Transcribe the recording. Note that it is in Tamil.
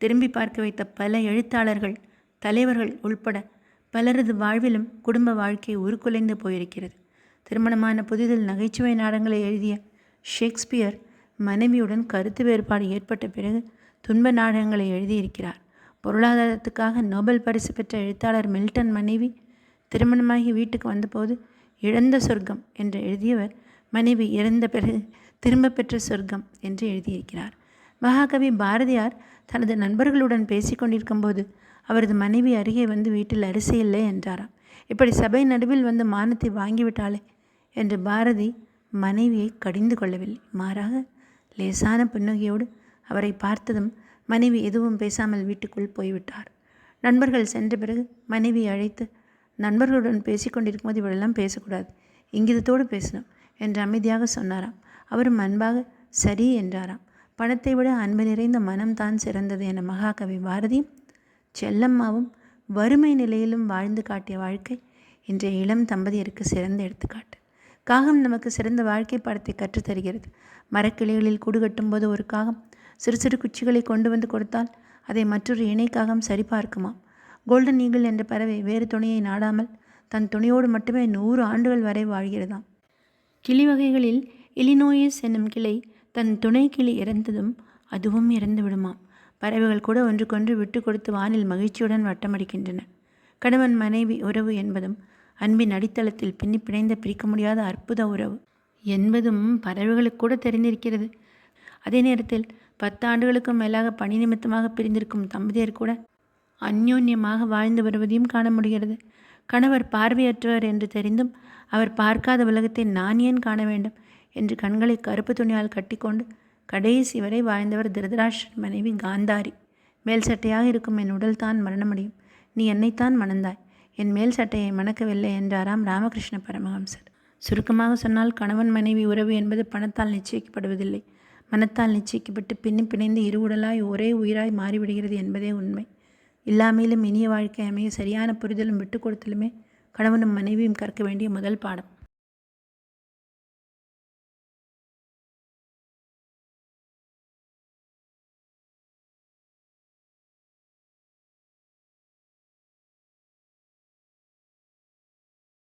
திரும்பி பார்க்க வைத்த பல எழுத்தாளர்கள், தலைவர்கள் உள்பட பலரது வாழ்விலும் குடும்ப வாழ்க்கை உருக்குலைந்து போயிருக்கிறது. திருமணமான புதிதில் நகைச்சுவை நாடகங்களை எழுதிய ஷேக்ஸ்பியர் மனைவியுடன் கருத்து வேறுபாடு ஏற்பட்ட பிறகு துன்ப நாடகங்களை எழுதியிருக்கிறார். பொருளாதாரத்துக்காக நோபல் பரிசு பெற்ற எழுத்தாளர் மில்டன் மனைவி திருமணமாகி வீட்டுக்கு வந்தபோது இழந்த சொர்க்கம் என்று எழுதியவர் மனைவி இறந்த பிறகு திரும்ப பெற்ற சொர்க்கம் என்று எழுதியிருக்கிறார். மகாகவி பாரதியார் தனது நண்பர்களுடன் பேசிக்கொண்டிருக்கும் போது அவரது மனைவி அருகே வந்து வீட்டில் அரிசி இல்லை என்றாராம். இப்படி சபை நடுவில் வந்து மானத்தை வாங்கிவிட்டாளே என்று பாரதி மனைவியை கடிந்து கொள்ளவில்லை. மாறாக லேசான புன்னகையோடு அவரை பார்த்ததும் மனைவி எதுவும் பேசாமல் வீட்டுக்குள் போய்விட்டார். நண்பர்கள் சென்ற பிறகு மனைவியை அழைத்து, நண்பர்களுடன் பேசிக்கொண்டிருக்கும் போது இவளெல்லாம் பேசக்கூடாது, இங்கிதத்தோடு பேசணும் என்று அமைதியாக சொன்னாராம். அவரும் அன்பாக சரி என்றாராம். பணத்தை விட அன்பு நிறைந்த மனம்தான் சிறந்தது என மகாகவி பாரதியும் செல்லம்மாவும் வறுமை நிலையிலும் வாழ்ந்து காட்டிய வாழ்க்கை இன்றைய இளம் தம்பதியருக்கு சிறந்த எடுத்துக்காட்டு. காகம் நமக்கு சிறந்த வாழ்க்கை பாடத்தை கற்றுத்தருகிறது. மரக்கிளைகளில் கூடு கட்டும்போது ஒரு காகம் சிறு சிறு குச்சிகளை கொண்டு வந்து கொடுத்தால் அதை மற்றொரு இணைக்காகம் சரிபார்க்குமாம். கோல்டன் ஈகிள் என்ற பறவை வேறு துணையை நாடாமல் தன் துணையோடு மட்டுமே 100 ஆண்டுகள் வரை வாழ்கிறதாம். கிளி வகைகளில் இலினோயிஸ் என்னும் கிளை தன் துணை கிளி இறந்ததும் அதுவும் இறந்து விடுமாம். பறவைகள் கூட ஒன்றுக்கொன்று விட்டு கொடுத்து வானில் மகிழ்ச்சியுடன் வட்டமடிக்கின்றன. கணவன் மனைவி உறவு என்பதும் அன்பின் அடித்தளத்தில் பின்னி பிணைந்த பிரிக்க முடியாத அற்புத உறவு என்பதும் பறவைகளுக்கு கூட தெரிந்திருக்கிறது. அதே நேரத்தில் 10 ஆண்டுகளுக்கும் மேலாக பணி நிமித்தமாக பிரிந்திருக்கும் தம்பதியர் கூட அந்யோன்யமாக வாழ்ந்து வருவதையும் காண முடிகிறது. கணவர் பார்வையற்றவர் என்று தெரிந்தும் அவர் பார்க்காத உலகத்தை நான் ஏன் காண வேண்டும் என்று கண்களை கருப்பு துணியால் கட்டிக்கொண்டு கடைசி வரை வாழ்ந்தவர் திருதராஷ்டிரன் மனைவி காந்தாரி. மேல் சட்டையாக இருக்கும் என் உடல் தான் மரணமடையும், நீ என்னைத்தான் மணந்தாய், என் மேல் சட்டையை மணக்கவில்லை என்றாராம் ராமகிருஷ்ண பரமஹம்சர். சுருக்கமாக சொன்னால் கணவன் மனைவி உறவு என்பது பணத்தால் நிச்சயிக்கப்படுவதில்லை, மனத்தால் நிச்சயிக்கப்பட்டு பின்னி பிணைந்து இரு உடலாய் ஒரே உயிராய் மாறிவிடுகிறது என்பதே உண்மை. இல்லாமையிலும் இனிய வாழ்க்கை அமைய சரியான புரிதலும் விட்டு கொடுத்தலுமே கணவனும் மனைவியும் கற்க வேண்டிய முதல் பாடம்.